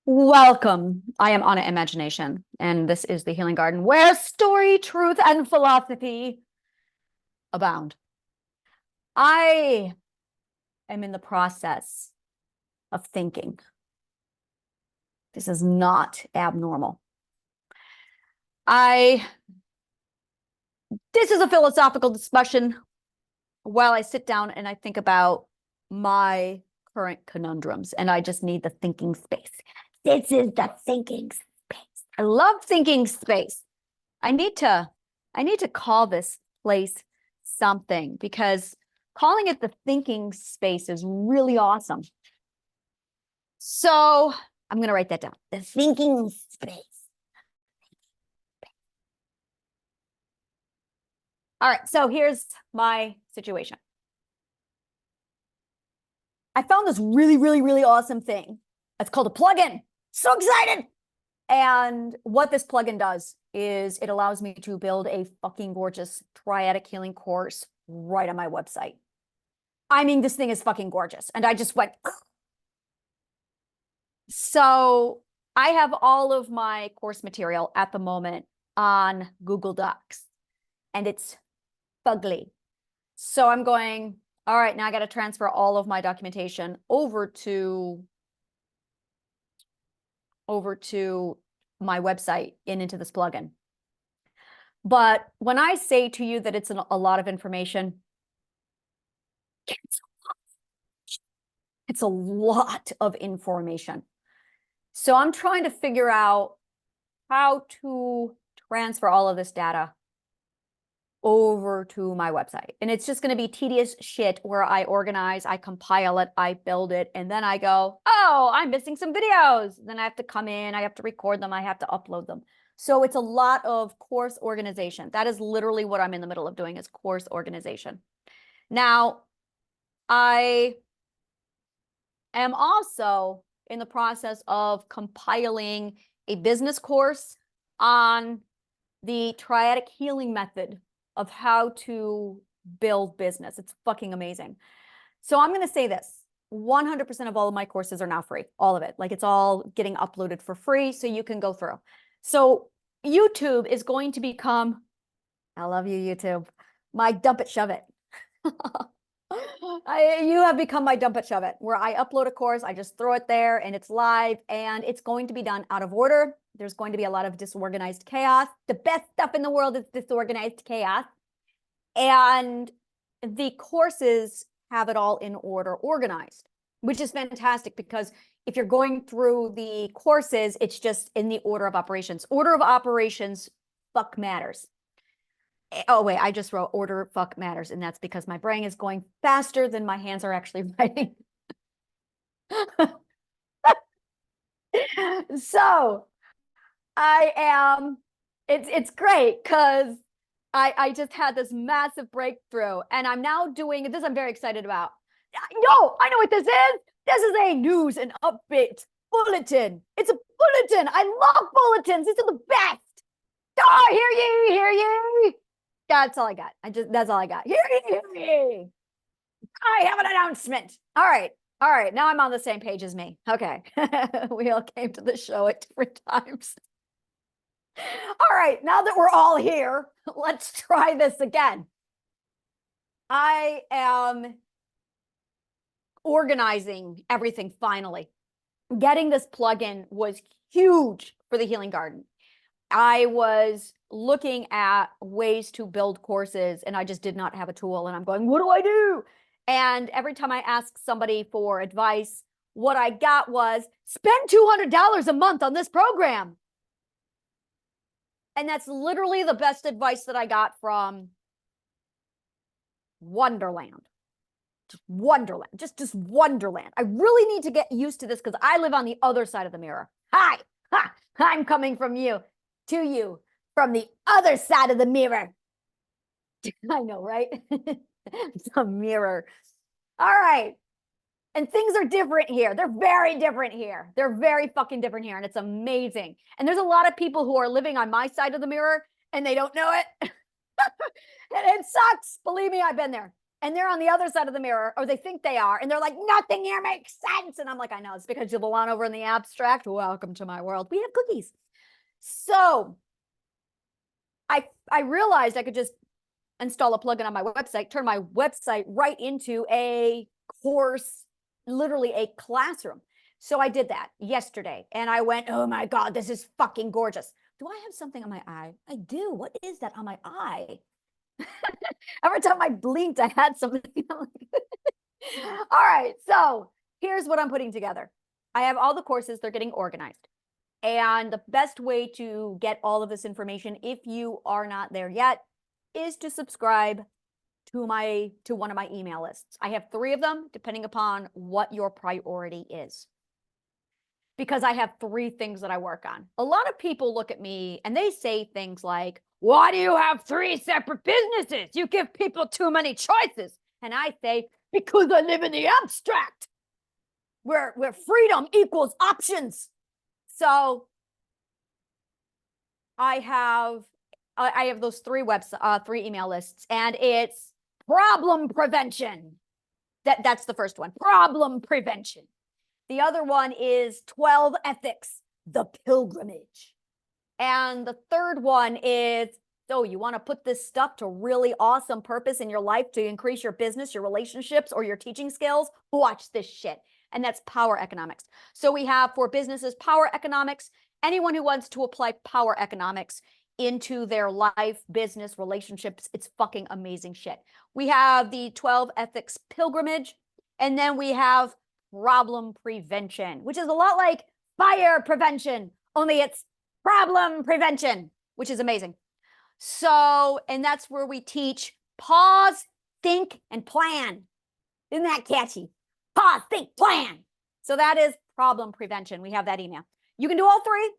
Welcome. I am Anna Imagination, and this is the Healing Garden where story, truth, and philosophy abound. I am in the process of thinking. This is not abnormal. This is a philosophical discussion while I sit down and I think about my current conundrums, and I just need the thinking space. This is the thinking space. I love thinking space. I need to call this place something because calling it the thinking space is really awesome. So I'm going to write that down. The thinking space. All right. So here's my situation. I found this really awesome thing. It's called a plugin. So excited. And what this plugin does is it allows me to build a fucking gorgeous triadic healing course right on my website. I mean, this thing is fucking gorgeous. And I just went. So I have all of my course material at the moment on Google Docs, and it's fugly. So I'm going, all right, now I got to transfer all of my documentation over to my website and into this plugin. But when I say to you that it's a lot of information, it's a lot of information. So I'm trying to figure out how to transfer all of this data over to my website. And it's just going to be tedious shit where I organize, I compile it, I build it, and then I go, oh, I'm missing some videos. Then I have to come in, I have to record them, I have to upload them. So it's a lot of course organization. That is literally what I'm in the middle of doing, is course organization. Now, I am also in the process of compiling a business course on the triadic healing method of how to build business. It's fucking amazing. So I'm going to say this. 100% of all of my courses are now free. All of it. Like, it's all getting uploaded for free, so you can go through. So YouTube is going to become, I love you, YouTube, my dump it, shove it. You have become my dump it, shove it, where I upload a course, I just throw it there and it's live, and it's going to be done out of order. There's going to be a lot of disorganized chaos. The best stuff in the world is disorganized chaos. And the courses have it all in order, organized, which is fantastic, because if you're going through the courses, it's just in the order of operations. Order of operations fuck matters. Oh, wait, I just wrote order fuck matters, and that's because my brain is going faster than my hands are actually writing. So it's great because I just had this massive breakthrough, and I'm now doing this. I'm very excited about. No, I know what this is. This is a news and update bulletin. It's a bulletin. I love bulletins. These are the best. Oh, hear ye. That's all I got. That's all I got. Hear ye. I have an announcement. All right. Now I'm on the same page as me. Okay. We all came to the show at different times. All right. Now that we're all here, let's try this again. I am organizing everything finally. Getting this plugin was huge for the Healing Garden. I was looking at ways to build courses, and I just did not have a tool. And I'm going, what do I do? And every time I asked somebody for advice, what I got was, spend $200 a month on this program. And that's literally the best advice that I got from Wonderland. Just Wonderland. Just Wonderland. I really need to get used to this because I live on the other side of the mirror. Hi. Ha. I'm coming from you to you from the other side of the mirror. I know, right? It's a mirror. All right. And things are different here. They're very different here. They're very fucking different here. And it's amazing. And there's a lot of people who are living on my side of the mirror and they don't know it. And it sucks. Believe me, I've been there. and they're on the other side of the mirror, or they think they are, and they're like, nothing here makes sense. And I'm like, I know, it's because you belong over in the abstract. Welcome to my world. We have cookies. So I realized I could just install a plugin on my website, turn my website right into a course, literally a classroom. So I did that yesterday, and I went, oh my God, this is fucking gorgeous. Do I have something on my eye? I do. What is that on my eye? Every time I blinked, I had something. All right, so here's what I'm putting together. I have all the courses, they're getting organized. And the best way to get all of this information, if you are not there yet, is to subscribe to one of my email lists. I have 3 of them, depending upon what your priority is. Because I have 3 things that I work on. A lot of people look at me and they say things like, why do you have 3 separate businesses? You give people too many choices. And I say, because I live in the abstract, where freedom equals options. So I have those 3 email lists, and it's problem prevention. That's the first one, problem prevention. The other one is 12 ethics, the pilgrimage. And the third one is, so you want to put this stuff to really awesome purpose in your life to increase your business, your relationships, or your teaching skills? Watch this shit. And that's power economics. So we have for businesses, power economics. Anyone who wants to apply power economics into their life, business, relationships, it's fucking amazing shit. We have the 12 ethics pilgrimage, and then we have problem prevention, which is a lot like fire prevention, only it's problem prevention, which is amazing. So, and that's where we teach pause, think, and plan. Isn't that catchy? Pause, think, plan. So that is problem prevention. We have that email. You can do all 3.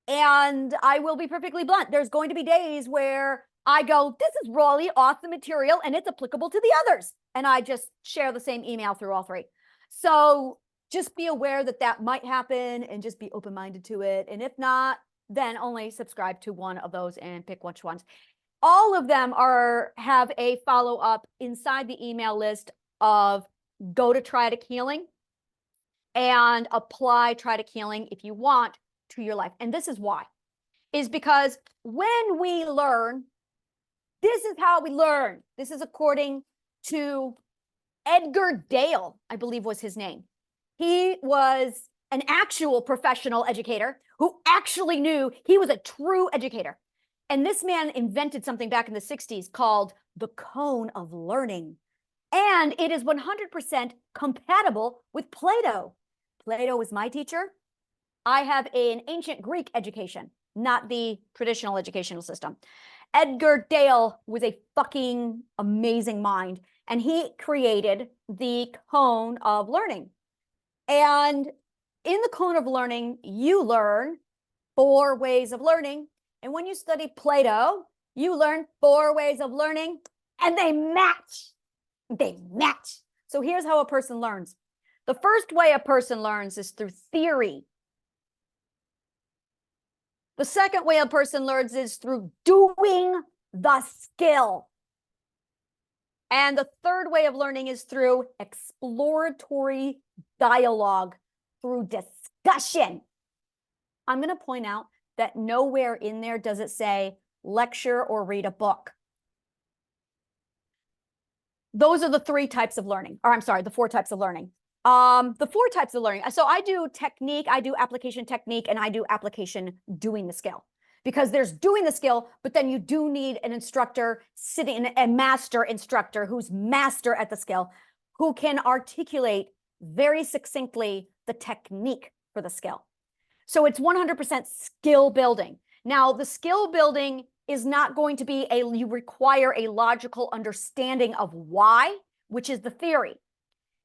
And I will be perfectly blunt. There's going to be days where I go, this is really awesome material and it's applicable to the others. And I just share the same email through all 3. So just be aware that that might happen and just be open-minded to it. And if not, then only subscribe to one of those and pick which ones. All of them have a follow-up inside the email list of go to Triadic Healing and apply Triadic Healing if you want to your life. And this is why, is because when we learn, this is how we learn. This is according to Edgar Dale, I believe was his name. He was an actual professional educator who actually knew he was a true educator. And this man invented something back in the 60s called the cone of learning. And it is 100% compatible with Plato. Plato was my teacher. I have an ancient Greek education, not the traditional educational system. Edgar Dale was a fucking amazing mind, and he created the cone of learning. And in the cone of learning, you learn 4 ways of learning. And when you study Plato, you learn 4 ways of learning, and they match. They match. So here's how a person learns. The first way a person learns is through theory. The second way a person learns is through doing the skill. And the third way of learning is through exploratory dialogue, through discussion. I'm going to point out that nowhere in there does it say lecture or read a book. Those are the 3 types of learning, or I'm sorry, the 4 types of learning. The 4 types of learning. So I do technique, I do application technique, and I do application doing the skill. Because there's doing the skill, but then you do need an instructor sitting, a master instructor who's master at the skill, who can articulate very succinctly the technique for the skill. So it's 100% skill building. Now, the skill building is not going to be you require a logical understanding of why, which is the theory.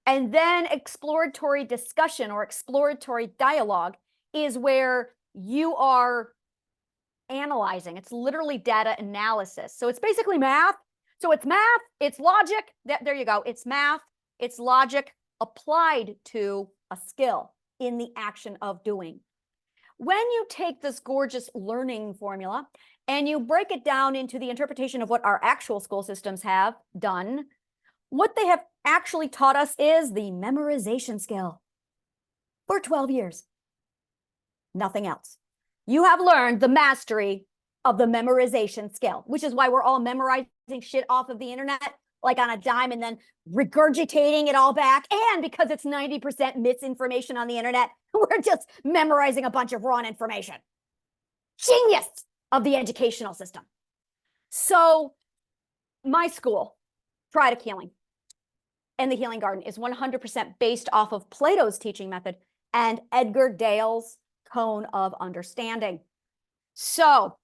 And then exploratory discussion or exploratory dialogue is where you are analyzing. It's literally data analysis. So it's basically math. So it's math, it's logic. There you go. It's math, it's logic applied to a skill in the action of doing. When you take this gorgeous learning formula and you break it down into the interpretation of what our actual school systems have done, What they have actually taught us is the memorization skill for 12 years. Nothing else. You have learned the mastery of the memorization skill, which is why we're all memorizing shit off of the internet, like on a dime, and then regurgitating it all back. And because it's 90% misinformation on the internet, we're just memorizing a bunch of wrong information. Genius of the educational system. So my school, Triadic Healing and the Healing Garden, is 100% based off of Plato's teaching method and Edgar Dale's cone of understanding. So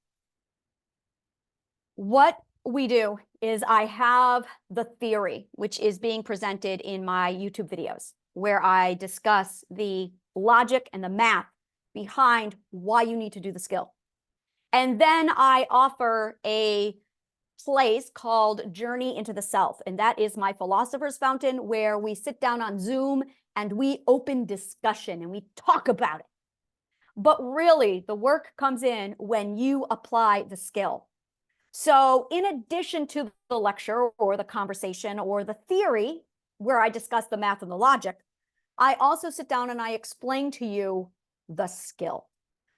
what we do is I have the theory, which is being presented in my YouTube videos, where I discuss the logic and the math behind why you need to do the skill. And then I offer a place called Journey into the Self. And that is my philosopher's fountain, where we sit down on Zoom and we open discussion and we talk about it. But really, the work comes in when you apply the skill. So in addition to the lecture or the conversation or the theory, where I discuss the math and the logic, I also sit down and I explain to you the skill.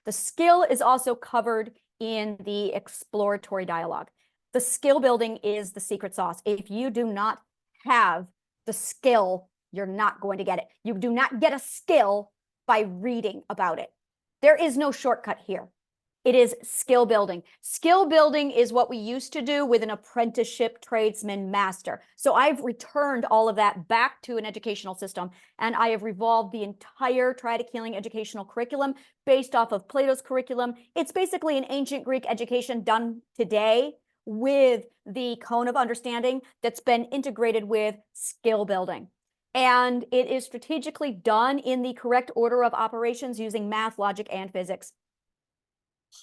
The skill is also covered in the exploratory dialogue. The skill building is the secret sauce. If you do not have the skill, you're not going to get it. You do not get a skill by reading about it. There is no shortcut here. It is skill building. Skill building is what we used to do with an apprenticeship tradesman master. So I've returned all of that back to an educational system, and I have revolved the entire Triadic Healing educational curriculum based off of Plato's curriculum. It's basically an ancient Greek education done today with the cone of understanding that's been integrated with skill building. And it is strategically done in the correct order of operations using math, logic, and physics.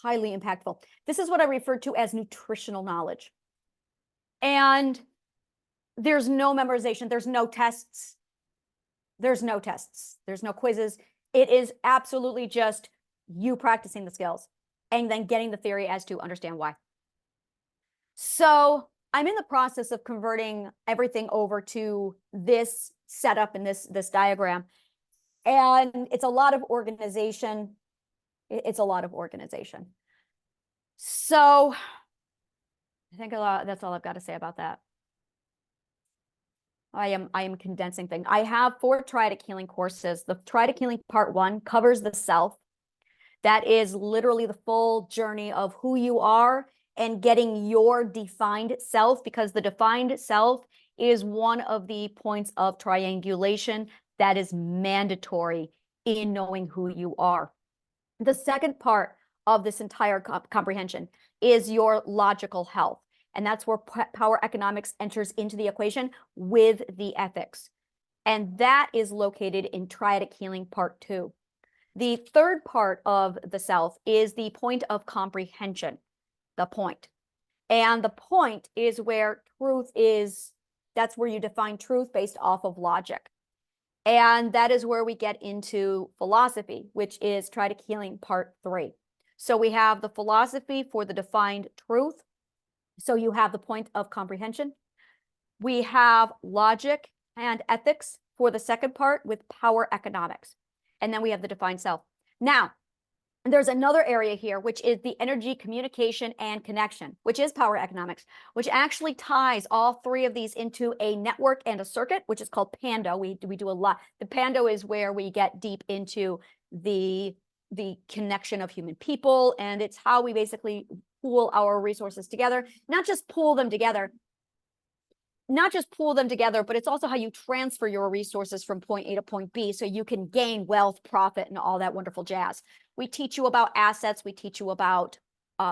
Highly impactful. This is what I refer to as nutritional knowledge. And there's no memorization. There's no tests. There's no tests. There's no quizzes. It is absolutely just you practicing the skills and then getting the theory as to understand why. So I'm in the process of converting everything over to this setup and this diagram. And it's a lot of organization. It's a lot of organization. So I think that's all I've got to say about that. I am condensing things. I have 4 Triadic Healing courses. The Triadic Healing Part 1 covers the self. That is literally the full journey of who you are and getting your defined self, because the defined self is one of the points of triangulation that is mandatory in knowing who you are. The second part of this entire comprehension is your logical health. And that's where power economics enters into the equation with the ethics. And that is located in Triadic Healing Part 2. The third part of the self is the point of comprehension, the point. And the point is where truth is, that's where you define truth based off of logic. And that is where we get into philosophy, which is Triadic Healing Part 3. So we have the philosophy for the defined truth. So you have the point of comprehension. We have logic and ethics for the second part with power economics. And then we have the defined self. Now, there's another area here, which is the energy, communication, and connection, which is power economics, which actually ties all 3 of these into a network and a circuit, which is called Pando. We do a lot. The Pando is where we get deep into the connection of human people, and it's how we basically pool our resources together, not just pool them together, but it's also how you transfer your resources from point A to point B so you can gain wealth, profit, and all that wonderful jazz. We teach you about assets. We teach you about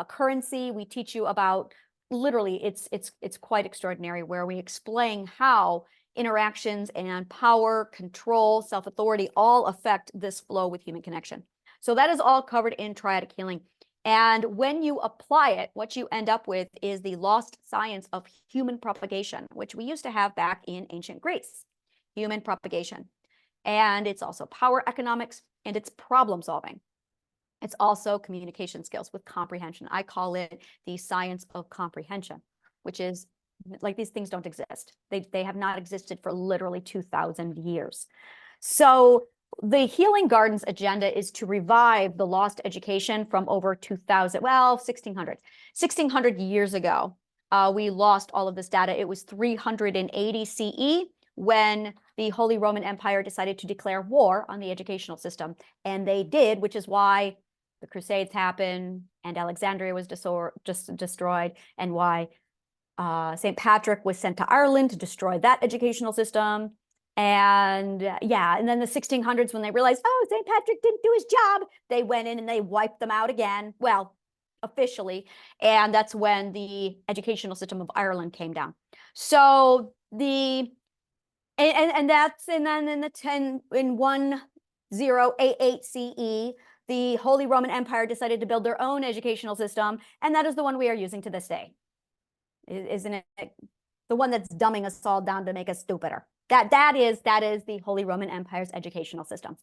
currency. We teach you about, literally, it's quite extraordinary, where we explain how interactions and power, control, self-authority all affect this flow with human connection. So that is all covered in Triadic Healing. And when you apply it, what you end up with is the lost science of human propagation, which we used to have back in ancient Greece, human propagation. And it's also power economics, and it's problem solving. It's also communication skills with comprehension. I call it the science of comprehension, which is Like these things don't exist. They have not existed for literally 2,000 years. So the Healing Gardens agenda is to revive the lost education from over 2,000, well, 1,600 years ago. We lost all of this data. It was 380 CE when the Holy Roman Empire decided to declare war on the educational system. And they did, which is why the Crusades happened and Alexandria was just destroyed, and why St. Patrick was sent to Ireland to destroy that educational system. And yeah, and then the 1600s, when they realized, oh, St. Patrick didn't do his job, they went in and they wiped them out again. Well, officially. And that's when the educational system of Ireland came down. So and then in 1088 CE, the Holy Roman Empire decided to build their own educational system, and that is the one we are using to this day. Isn't it the one that's dumbing us all down to make us stupider? That is the Holy Roman Empire's educational system.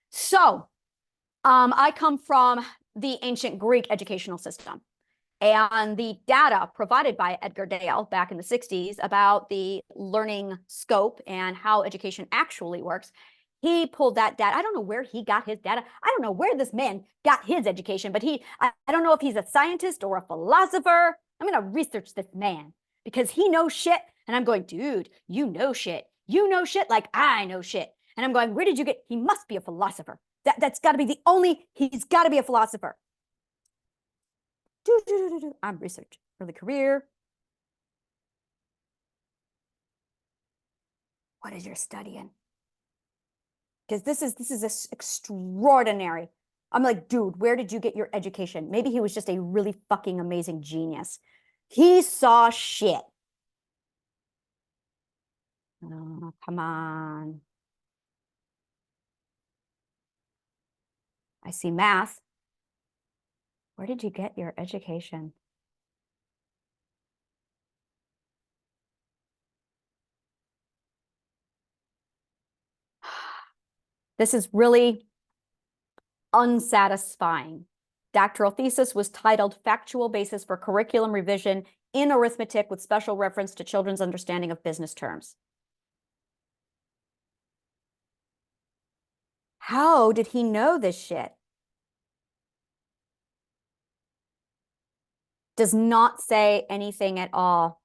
So I come from the ancient Greek educational system, and the data provided by Edgar Dale back in the 60s about the learning scope and how education actually works, he pulled that data. I don't know where he got his data. I don't know where this man got his education, but I don't know if he's a scientist or a philosopher. I'm going to research this man because he knows shit. And I'm going, dude, you know shit. You know shit like I know shit. And I'm going, where did you get? He must be a philosopher. That's got to be he's got to be a philosopher. I'm research for the career. What is your studying? Because this is extraordinary. I'm like, dude, where did you get your education? Maybe he was just a really fucking amazing genius. He saw shit. Oh, come on. I see math. Where did you get your education? This is really unsatisfying. Doctoral thesis was titled Factual Basis for Curriculum Revision in Arithmetic with Special Reference to Children's Understanding of Business Terms. How did he know this shit? Does not say anything at all.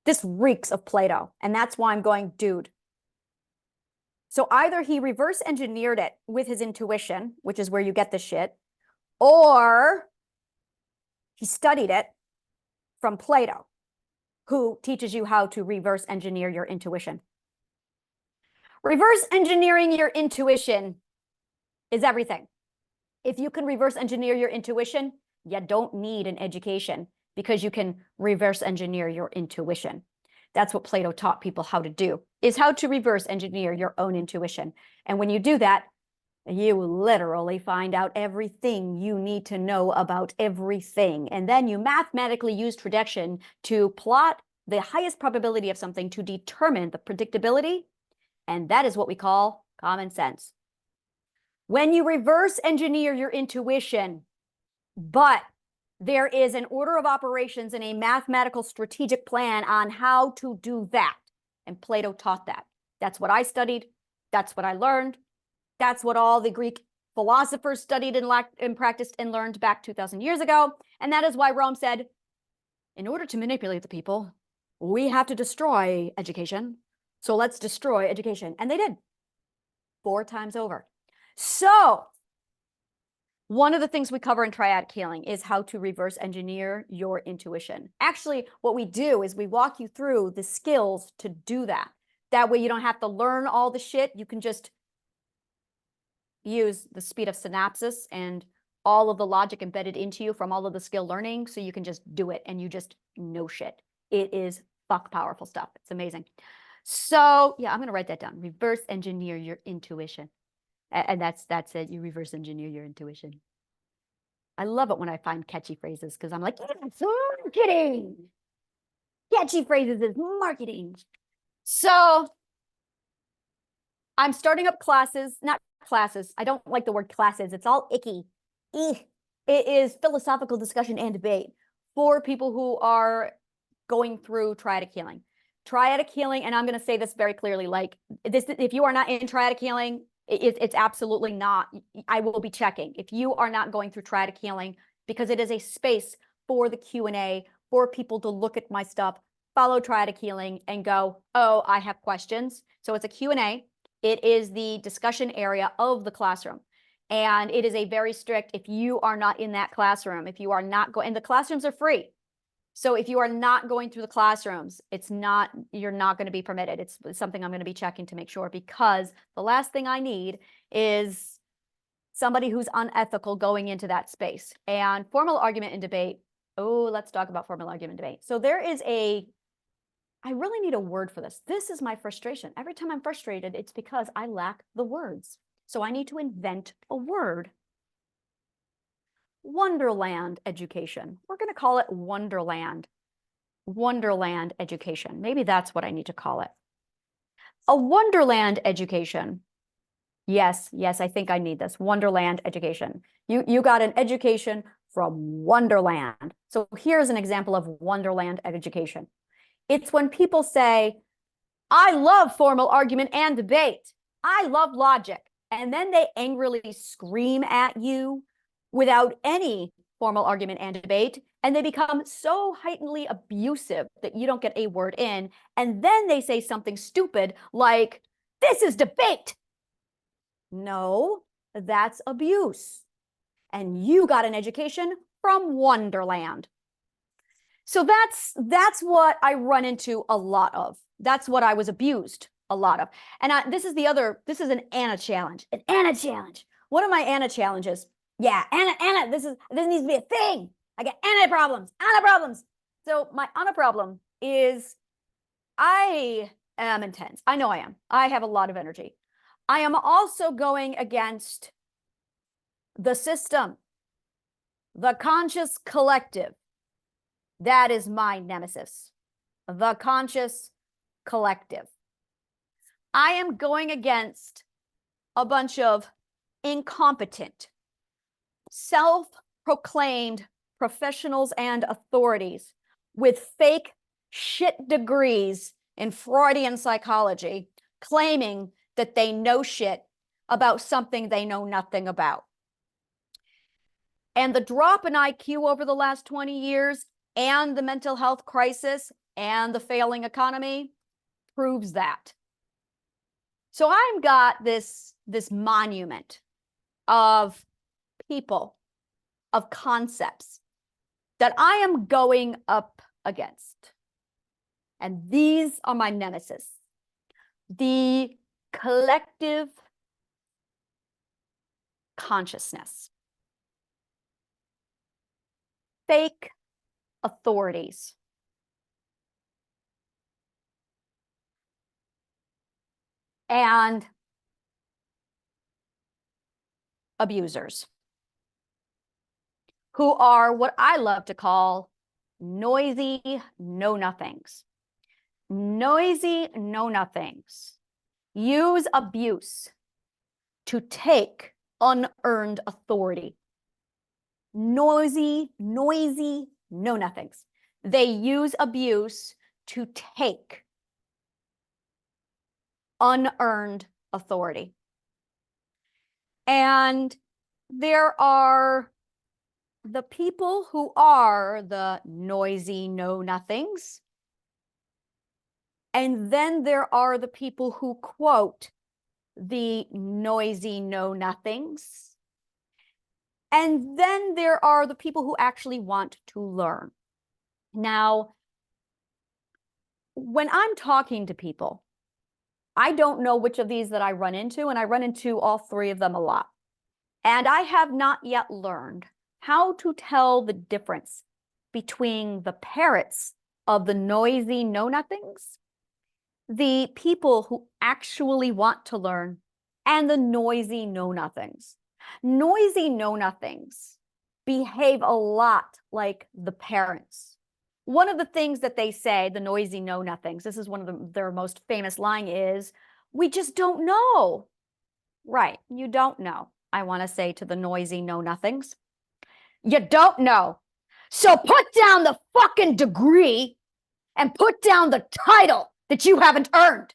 This reeks of Plato, and that's why I'm going, dude. So either he reverse engineered it with his intuition, which is where you get the shit, or he studied it from Plato, who teaches you how to reverse engineer your intuition. Reverse engineering your intuition is everything. If you can reverse engineer your intuition, you don't need an education because you can reverse engineer your intuition. That's what Plato taught people how to do, is how to reverse engineer your own intuition. And when you do that, you literally find out everything you need to know about everything. And then you mathematically use tradition to plot the highest probability of something to determine the predictability. And that is what we call common sense. When you reverse engineer your intuition, but there is an order of operations and a mathematical strategic plan on how to do that. And Plato taught that. That's what I studied. That's what I learned. That's what all the Greek philosophers studied and practiced and learned back 2,000 years ago. And that is why Rome said, in order to manipulate the people, we have to destroy education. So let's destroy education. And they did 4 times over. So one of the things we cover in triadic healing is how to reverse engineer your intuition. Actually, what we do is we walk you through the skills to do that. That way you don't have to learn all the shit. You can just use the speed of synapses and all of the logic embedded into you from all of the skill learning, so you can just do it and you just know shit. It is fuck powerful stuff. It's amazing. So yeah, I'm going to write that down. Reverse engineer your intuition. And that's it. You reverse engineer your intuition. I love it when I find catchy phrases because I'm like, yes, marketing. Catchy phrases is marketing. So I'm starting up classes, not classes. I don't like the word classes. It's all icky. It is philosophical discussion and debate for people who are going through triadic healing. Triadic healing, and I'm going to say this very clearly, like this, if you are not in triadic healing, it's absolutely not. I will be checking if you are not going through triadic healing, because it is a space for the Q&A, for people to look at my stuff, follow triadic healing and go, oh, I have questions. So it's a Q&A. It is the discussion area of the classroom. And it is a very strict, if you are not in that classroom, if you are not going, and the classrooms are free. So if you are not going through the classrooms, you're not going to be permitted. It's something I'm going to be checking to make sure, because the last thing I need is somebody who's unethical going into that space. And formal argument and debate. Oh, let's talk about formal argument and debate. So I really need a word for this. This is my frustration. Every time I'm frustrated, it's because I lack the words. So I need to invent a word. Wonderland education. We're going to call it Wonderland. Wonderland education. Maybe that's what I need to call it. A Wonderland education. Yes, I think I need this. Wonderland education. You got an education from Wonderland. So here's an example of Wonderland education. It's when people say, I love formal argument and debate. I love logic. And then they angrily scream at you without any formal argument and debate. And they become so heightenedly abusive that you don't get a word in. And then they say something stupid like, this is debate. No, that's abuse. And you got an education from Wonderland. So that's what I run into a lot of. That's what I was abused a lot of. And this is an Anna challenge. An Anna challenge. One of my Anna challenges. Yeah, Anna, this needs to be a thing. I get Anna problems. So my Anna problem is I am intense. I know I am. I have a lot of energy. I am also going against the system, the conscious collective. That is my nemesis, the conscious collective. I am going against a bunch of incompetent, self-proclaimed professionals and authorities with fake shit degrees in Freudian psychology, claiming that they know shit about something they know nothing about. And the drop in IQ over the last 20 years and the mental health crisis and the failing economy proves that. So I've got this monument of people, of concepts that I am going up against. And these are my nemesis. The collective consciousness. Fake authorities. And abusers, who are what I love to call noisy know-nothings. Noisy know-nothings use abuse to take unearned authority. Noisy know-nothings. They use abuse to take unearned authority. And there are the people who are the noisy know-nothings. And then there are the people who quote the noisy know-nothings. And then there are the people who actually want to learn. Now, when I'm talking to people, I don't know which of these that I run into, and I run into all three of them a lot. And I have not yet learned how to tell the difference between the parrots of the noisy know-nothings, the people who actually want to learn, and the noisy know-nothings. Noisy know-nothings behave a lot like the parents. One of the things that they say, the noisy know-nothings, this is one of their most famous line is, we just don't know. Right, you don't know, I want to say to the noisy know-nothings. You don't know. So put down the fucking degree and put down the title that you haven't earned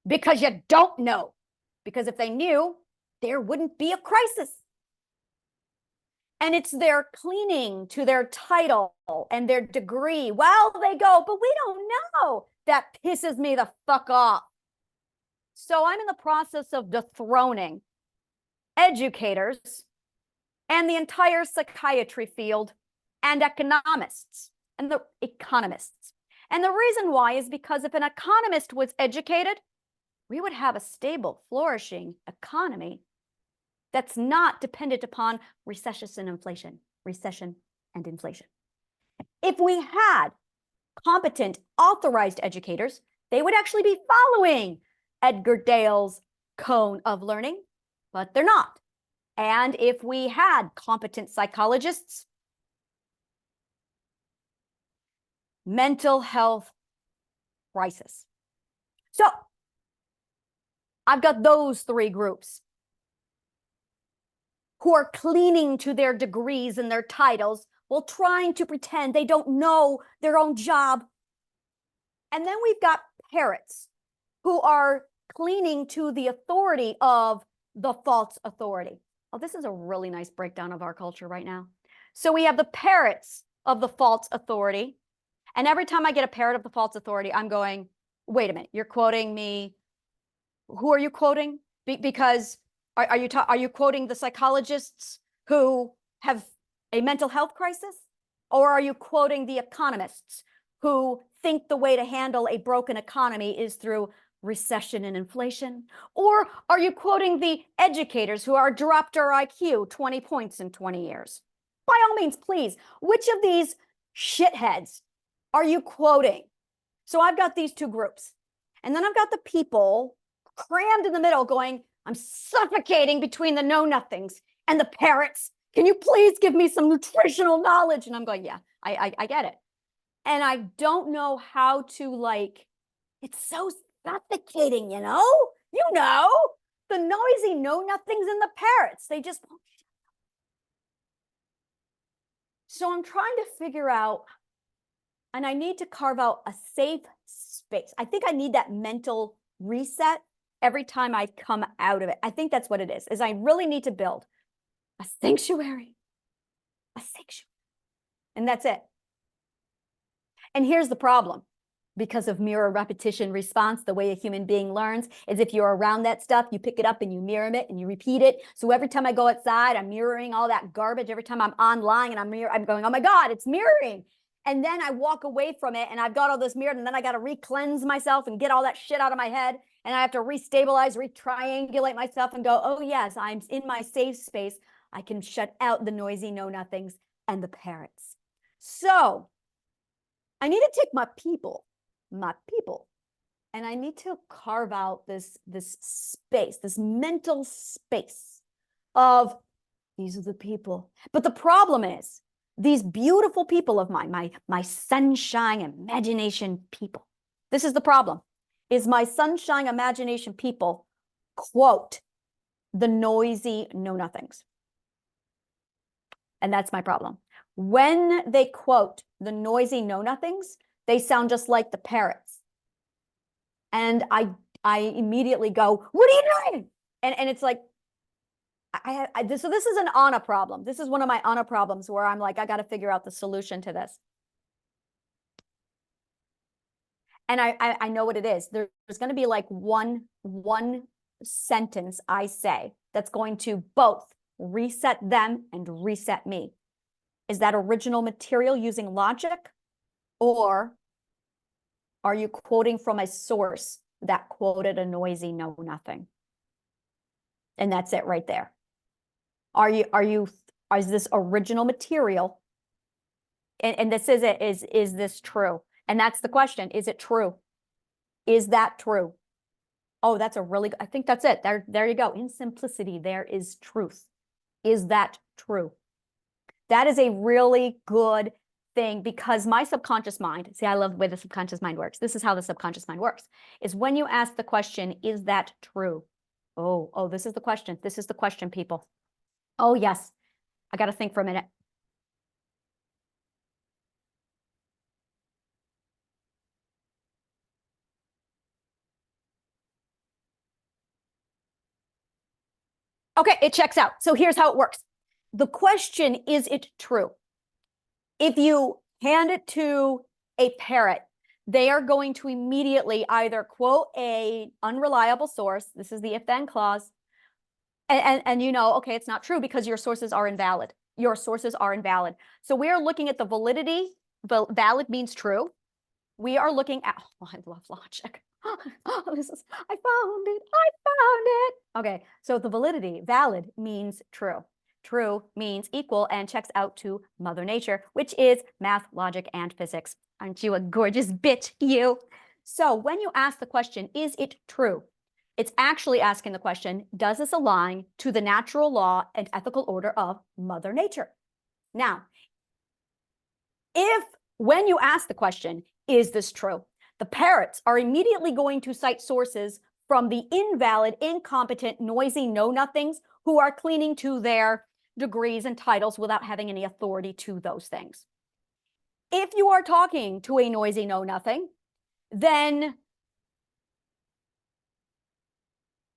because you don't know. Because if they knew, there wouldn't be a crisis. And it's their clinging to their title and their degree while they go, but we don't know. That pisses me the fuck off. So I'm in the process of dethroning educators and the entire psychiatry field and economists and the economists. And the reason why is because if an economist was educated, we would have a stable, flourishing economy that's not dependent upon recession and inflation. If we had competent, authorized educators, they would actually be following Edgar Dale's cone of learning, but they're not. And if we had competent psychologists, mental health crisis. So I've got those three groups who are clinging to their degrees and their titles while trying to pretend they don't know their own job. And then we've got parrots who are clinging to the authority of the false authority. Oh, this is a really nice breakdown of our culture right now. So we have the parrots of the false authority. And every time I get a parrot of the false authority, I'm going, wait a minute, you're quoting me. Who are you quoting? Because are you quoting the psychologists who have a mental health crisis? Or are you quoting the economists who think the way to handle a broken economy is through recession and inflation? Or are you quoting the educators who are dropped our IQ 20 points in 20 years? By all means, please, which of these shitheads are you quoting? So I've got these two groups. And then I've got the people crammed in the middle going, I'm suffocating between the know-nothings and the parrots. Can you please give me some nutritional knowledge? And I'm going, yeah, I get it. And I don't know how to, like, it's so suffocating, you know? The noisy know-nothings and the parrots, they just won't shut up. So I'm trying to figure out, and I need to carve out a safe space. I think I need that mental reset every time I come out of it. I think that's what it is I really need to build a sanctuary. And that's it. And here's the problem. Because of mirror repetition response, the way a human being learns is if you're around that stuff, you pick it up and you mirror it and you repeat it. So every time I go outside, I'm mirroring all that garbage. Every time I'm online and I'm going, oh my God, it's mirroring. And then I walk away from it and I've got all this mirrored and then I got to re-cleanse myself and get all that shit out of my head. And I have to re-stabilize, re-triangulate myself and go, oh yes, I'm in my safe space. I can shut out the noisy know-nothings and the parrots. So I need to take my people, and I need to carve out this space, this mental space of these are the people. But the problem is these beautiful people of mine, my sunshine imagination people. This is the problem, is my sunshine imagination people quote the noisy know-nothings. And that's my problem. When they quote the noisy know-nothings, they sound just like the parrots. And I immediately go, what are you doing? And it's like, so this is an Anna problem. This is one of my Anna problems where I'm like, I got to figure out the solution to this. And I know what it is. There's going to be like one sentence I say that's going to both reset them and reset me. Is that original material using logic? Or are you quoting from a source that quoted a noisy know-nothing? And that's it right there. Is this original material? And this is it, is this true? And that's the question. Is it true? Is that true? Oh, that's a really, I think that's it. There you go. In simplicity, there is truth. Is that true? That is a really good thing because my subconscious mind, see, I love the way the subconscious mind works. This is how the subconscious mind works, is when you ask the question, is that true? Oh, this is the question. This is the question, people. Oh, yes. I got to think for a minute. Okay, it checks out. So here's how it works. The question, is it true? If you hand it to a parrot, they are going to immediately either quote a unreliable source. This is the if-then clause. And you know, okay, it's not true because your sources are invalid. Your sources are invalid. So we are looking at the validity. Valid means true. We are looking at, oh, I love logic. Oh, this is, I found it. I found it. Okay, so the validity, valid means true. True means equal and checks out to Mother Nature, which is math, logic, and physics. Aren't you a gorgeous bitch, you? So when you ask the question, is it true? It's actually asking the question, does this align to the natural law and ethical order of Mother Nature? Now, if when you ask the question, is this true? The parrots are immediately going to cite sources from the invalid, incompetent, noisy know-nothings who are clinging to their degrees and titles without having any authority to those things. If you are talking to a noisy know-nothing, then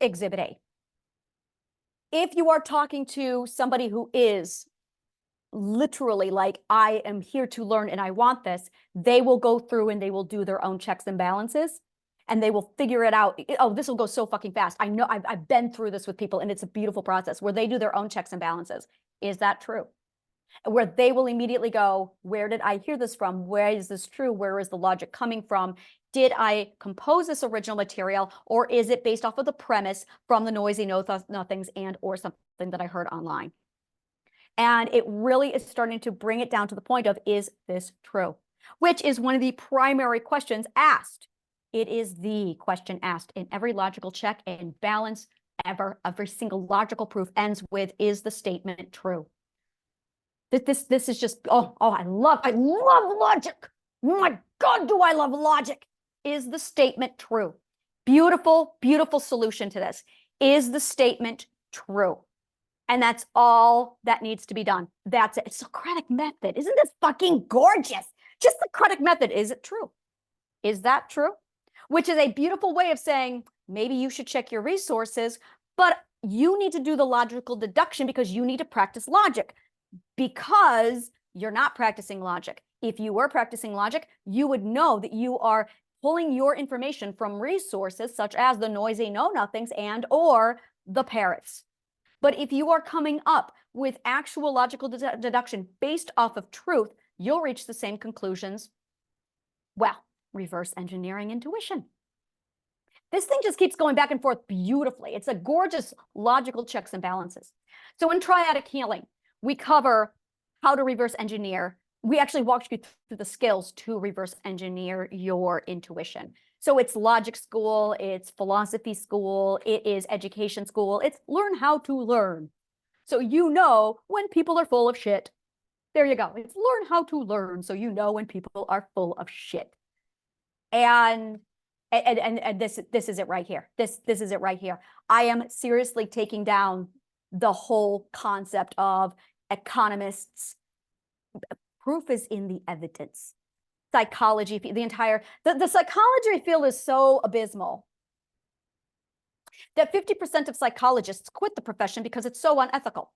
Exhibit A. If you are talking to somebody who is literally like, I am here to learn and I want this, they will go through and they will do their own checks and balances and they will figure it out. Oh, this will go so fucking fast. I know, I've been through this with people and it's a beautiful process where they do their own checks and balances. Is that true? Where they will immediately go, where did I hear this from? Where is this true? Where is the logic coming from? Did I compose this original material, or is it based off of the premise from the noisy know-nothings and or something that I heard online? And it really is starting to bring it down to the point of, is this true? Which is one of the primary questions asked. It is the question asked in every logical check and balance ever. Every single logical proof ends with, is the statement true? This is just, I love logic. Oh my God, do I love logic? Is the statement true? Beautiful, beautiful solution to this. Is the statement true? And that's all that needs to be done. That's it. It's Socratic method. Isn't this fucking gorgeous? Just the Socratic method. Is it true? Is that true? Which is a beautiful way of saying, maybe you should check your resources, but you need to do the logical deduction because you need to practice logic, because you're not practicing logic. If you were practicing logic, you would know that you are pulling your information from resources such as the noisy know-nothings and or the parrots. But if you are coming up with actual logical deduction based off of truth, you'll reach the same conclusions. Well, reverse engineering intuition. This thing just keeps going back and forth beautifully. It's a gorgeous logical checks and balances. So in triadic healing, we cover how to reverse engineer. We actually walk you through the skills to reverse engineer your intuition. So it's logic school, it's philosophy school, it is education school, it's learn how to learn. So you know when people are full of shit. There you go. It's learn how to learn so you know when people are full of shit. And this is it right here. This is it right here. I am seriously taking down the whole concept of economists. Proof is in the evidence. Psychology, the psychology field is so abysmal that 50% of psychologists quit the profession because it's so unethical.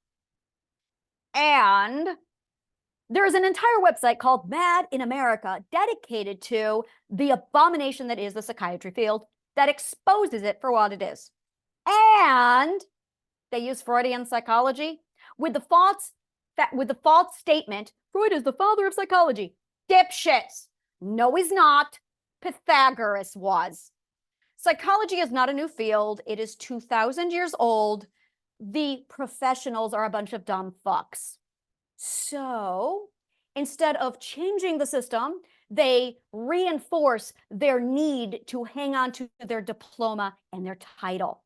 And there is an entire website called Mad in America dedicated to the abomination that is the psychiatry field, that exposes it for what it is. And they use Freudian psychology with the false statement, Freud is the father of psychology. Dipshits. No, he's not. Pythagoras was. Psychology is not a new field. It is 2,000 years old. The professionals are a bunch of dumb fucks. So instead of changing the system, they reinforce their need to hang on to their diploma and their title.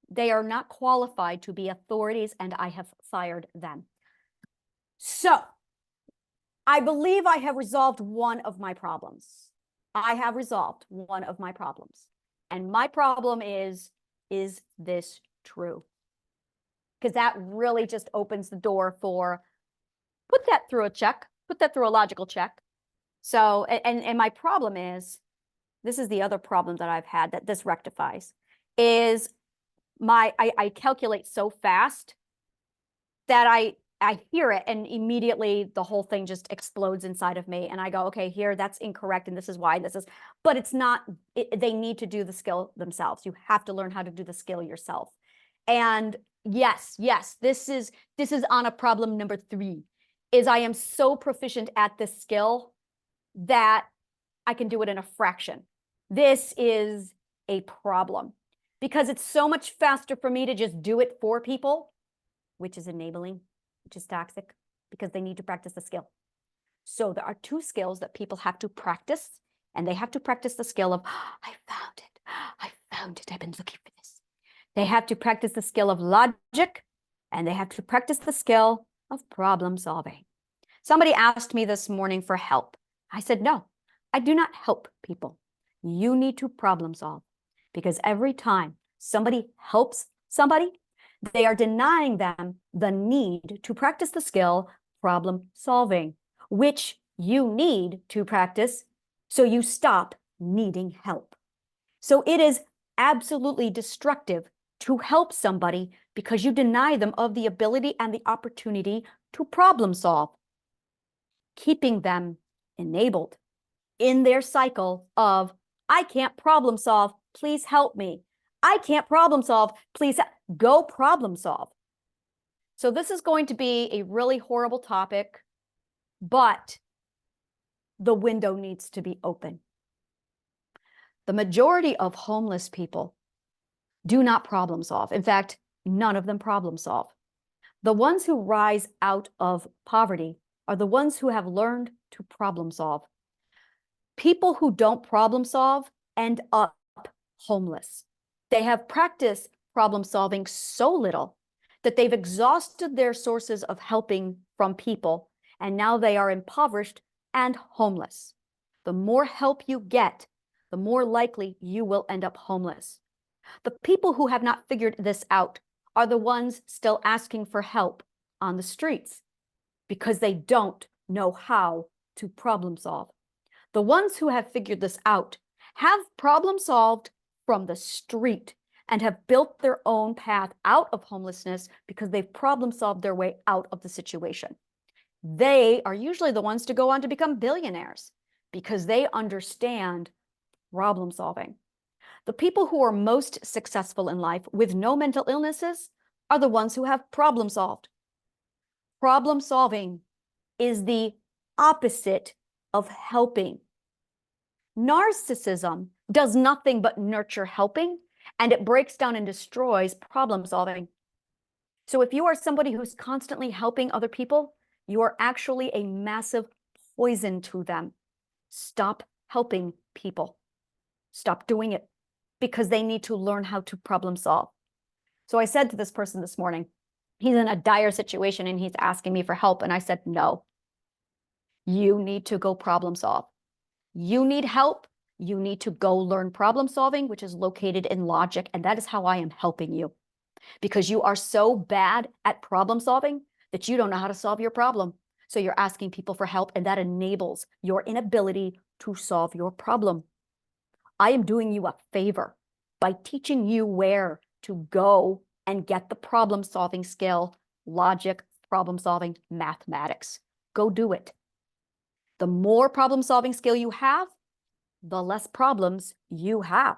They are not qualified to be authorities, and I have fired them. So I believe I have resolved one of my problems. I have resolved one of my problems. And my problem is this true? Because that really just opens the door for, put that through a check, put that through a logical check. So, and my problem is, this is the other problem that I've had that this rectifies, is I calculate so fast that I hear it and immediately the whole thing just explodes inside of me. And I go, okay, here, that's incorrect. And this is why this is, but it's not, they need to do the skill themselves. You have to learn how to do the skill yourself. And yes, this is on a problem number 3, is I am so proficient at this skill that I can do it in a fraction. This is a problem because it's so much faster for me to just do it for people, which is enabling, which is toxic, because they need to practice the skill. So there are 2 skills that people have to practice, and they have to practice the skill of, I found it, I've been looking for this. They have to practice the skill of logic, and they have to practice the skill of problem solving. Somebody asked me this morning for help. I said, no, I do not help people. You need to problem solve, because every time somebody helps somebody, they are denying them the need to practice the skill problem solving, which you need to practice so you stop needing help. So it is absolutely destructive to help somebody because you deny them of the ability and the opportunity to problem solve, keeping them enabled in their cycle of, I can't problem solve, please help me. I can't problem solve, please go problem solve. So this is going to be a really horrible topic, but the window needs to be open. The majority of homeless people do not problem solve. In fact, none of them problem solve. The ones who rise out of poverty are the ones who have learned to problem solve. People who don't problem solve end up homeless. They have practiced problem solving so little that they've exhausted their sources of helping from people, and now they are impoverished and homeless. The more help you get, the more likely you will end up homeless. The people who have not figured this out are the ones still asking for help on the streets because they don't know how to problem solve. The ones who have figured this out have problem solved from the street and have built their own path out of homelessness because they've problem solved their way out of the situation. They are usually the ones to go on to become billionaires because they understand problem solving. The people who are most successful in life with no mental illnesses are the ones who have problem solved. Problem solving is the opposite of helping. Narcissism does nothing but nurture helping, and it breaks down and destroys problem solving. So if you are somebody who's constantly helping other people, you are actually a massive poison to them. Stop helping people. Stop doing it because they need to learn how to problem solve. So I said to this person this morning, he's in a dire situation and he's asking me for help. And I said, no, you need to go problem solve. You need help. You need to go learn problem solving, which is located in logic. And that is how I am helping you, because you are so bad at problem solving that you don't know how to solve your problem. So you're asking people for help, and that enables your inability to solve your problem. I am doing you a favor by teaching you where to go and get the problem solving skill, logic, problem solving, mathematics. Go do it. The more problem solving skill you have, the less problems you have.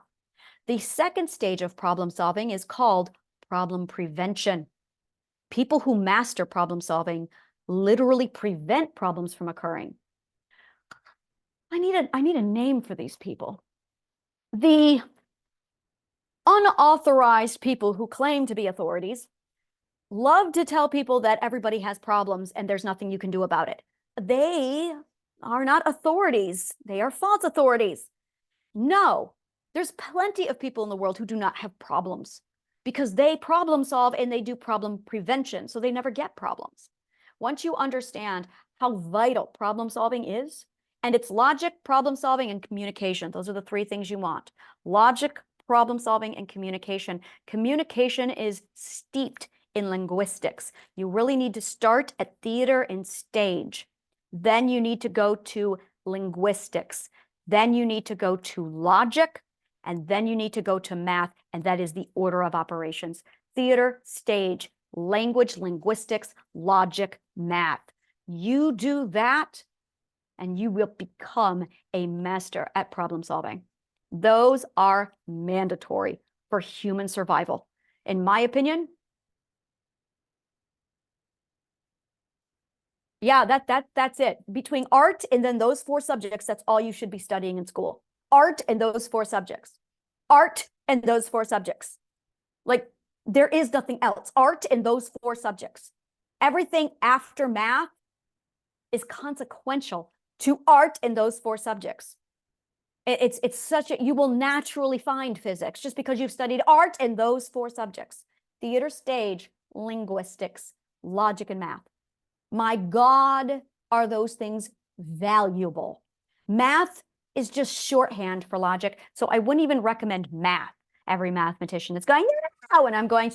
The second stage of problem solving is called problem prevention. People who master problem solving literally prevent problems from occurring. I need a name for these people. The unauthorized people who claim to be authorities love to tell people that everybody has problems and there's nothing you can do about it. They are not authorities. They are false authorities. No, there's plenty of people in the world who do not have problems because they problem solve and they do problem prevention, so they never get problems. Once you understand how vital problem solving is, and it's logic, problem solving, and communication. Those are the 3 things you want. Logic, problem solving, and communication. Communication is steeped in linguistics. You really need to start at theater and stage. Then you need to go to linguistics. Then you need to go to logic. and then you need to go to math, and that is the order of operations. Theater, stage, language, linguistics, logic, math. You do that, and you will become a master at problem solving. Those are mandatory for human survival. In my opinion, yeah, that's it. Between art and then those 4 subjects, that's all you should be studying in school. Art and those 4 subjects. Art and those 4 subjects. Like, there is nothing else. Art and those 4 subjects. Everything after math is consequential to art and those 4 subjects. It's such a, you will naturally find physics just because you've studied art and those 4 subjects. Theater, stage, linguistics, logic, and math. My God, are those things valuable. Math is just shorthand for logic, so I wouldn't even recommend math. Every mathematician is going, no, and I'm going,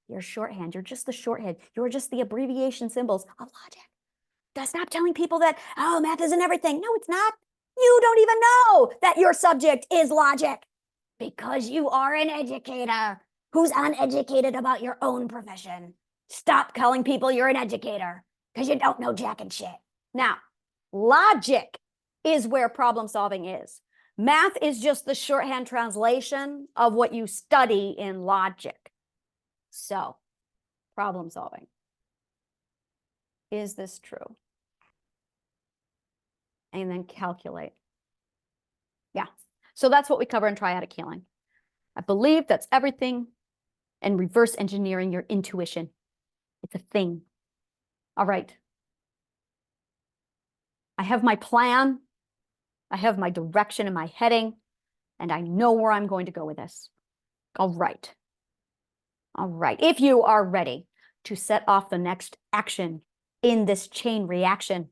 you're shorthand. You're just the shorthand. You're just the abbreviation symbols of logic. Stop telling people that, oh, math isn't everything. No, it's not. You don't even know that your subject is logic because you are an educator who's uneducated about your own profession. Stop telling people you're an educator because you don't know jack and shit. Now, logic is where problem solving is. Math is just the shorthand translation of what you study in logic. So, problem solving. Is this true? And then calculate. Yeah. So that's what we cover in triadic healing. I believe that's everything. And reverse engineering your intuition. It's a thing. All right. I have my plan. I have my direction and my heading. And I know where I'm going to go with this. All right. All right. If you are ready to set off the next action in this chain reaction,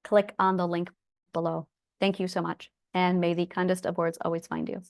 click on the link below. Thank you so much. And may the kindest of words always find you.